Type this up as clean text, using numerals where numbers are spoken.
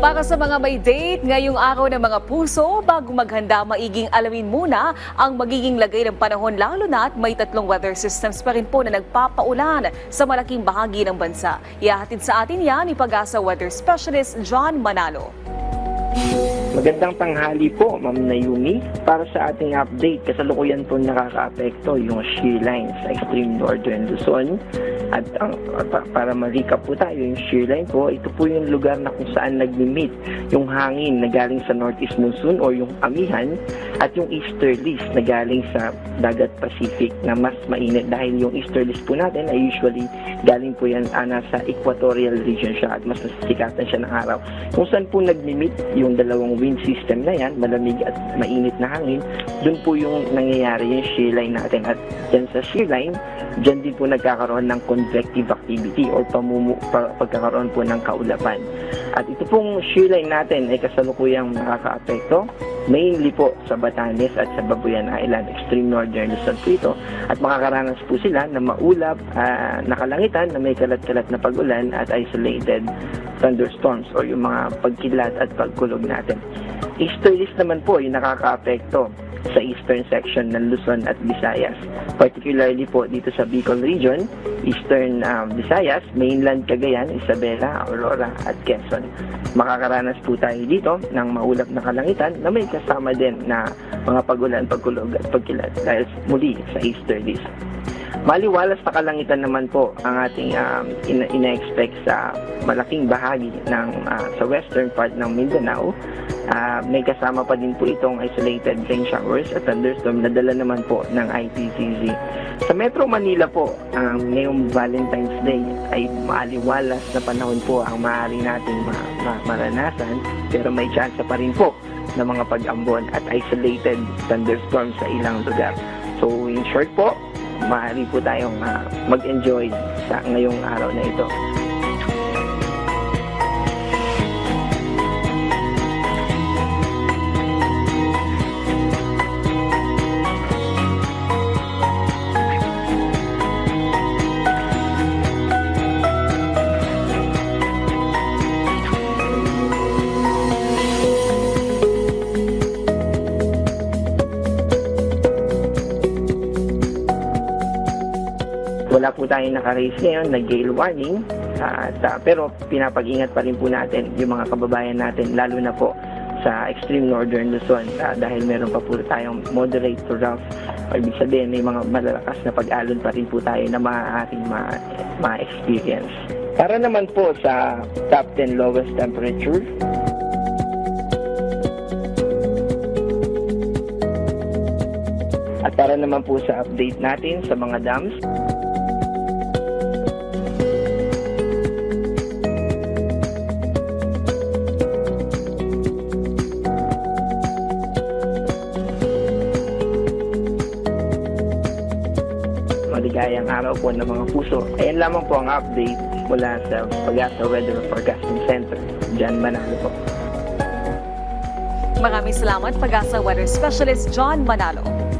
Para sa mga may date, ngayong araw ng mga puso, bago maghanda, maiging alamin muna ang magiging lagay ng panahon lalo na at may tatlong weather systems pa rin po na nagpapaulan sa malaking bahagi ng bansa. Ihahatid sa atin yan ni Pag-asa Weather Specialist John Manalo. Magandang tanghali po, Ma'am Naomi. Para sa ating update, kasalukuyan po nakaka-apekto yung shear line sa extreme northern Luzon. At para ma-recap po tayo, yung shear line po, ito po yung lugar na kung saan nag-meet yung hangin na galing sa northeast monsoon o yung amihan at yung easterlies na galing sa dagat Pacific na mas mainit dahil yung easterlies po natin ay usually galing po yan nasa equatorial region siya at mas nasisikatan siya ng araw. Kung saan po nag-meet yung dalawang wind system na yan, malamig at mainit na hangin, dun po yung nangyayari yung shear line natin. At dyan sa shear line, dyan din po nagkakaroon ng convective activity or pagkakaroon po ng kaulapan. At ito pong shear line natin ay kasalukuyang nakaka-apekto mainly po sa Batanes at sa Babuyan Island, extreme northern Luzon po ito. At makakaranas po sila na maulap na kalangitan na may kalat-kalat na pag-ulan at isolated thunderstorms o yung mga pagkilat at pagkulog natin. Easterlies naman po yung nakaka-apekto sa eastern section ng Luzon at Visayas. Particularly po dito sa Bicol region, eastern Visayas, mainland Cagayan, Isabela, Aurora at Quezon. Makakaranas po tayo dito ng maulap na kalangitan na may kasama din na mga pag-ulan, pagkulog at pagkilat dahil muli sa easterlies. Maliwalas na kalangitan naman po ang ating ina-expect sa malaking bahagi ng sa western part ng Mindanao. May kasama pa din po itong isolated rain showers at thunderstorm na dala naman po ng IPCC. Sa Metro Manila po, ngayong Valentine's Day ay maliwalas na panahon po ang maaari nating maranasan, pero may chance pa rin po ng mga pag-ambon at isolated thunderstorm sa ilang lugar. So in short po, maaari po tayong mag-enjoy sa ngayong araw na ito. Wala po tayong naka-raise ngayon na gale warning, pero pinapag-ingat pa rin po natin yung mga kababayan natin, lalo na po sa extreme northern Luzon dahil meron pa po tayong moderate to rough, o ibig sabihin may mga malalakas na pag-alon pa rin po tayo na maaaring ma-experience. Para naman po sa top 10 lowest temperature, at para naman po sa update natin sa mga dams, maligayang araw po ng mga puso. Ayan lamang po ang update mula sa Pag-asa Weather Forecasting Center. John Manalo po. Maraming salamat, Pag-asa Weather Specialist John Manalo.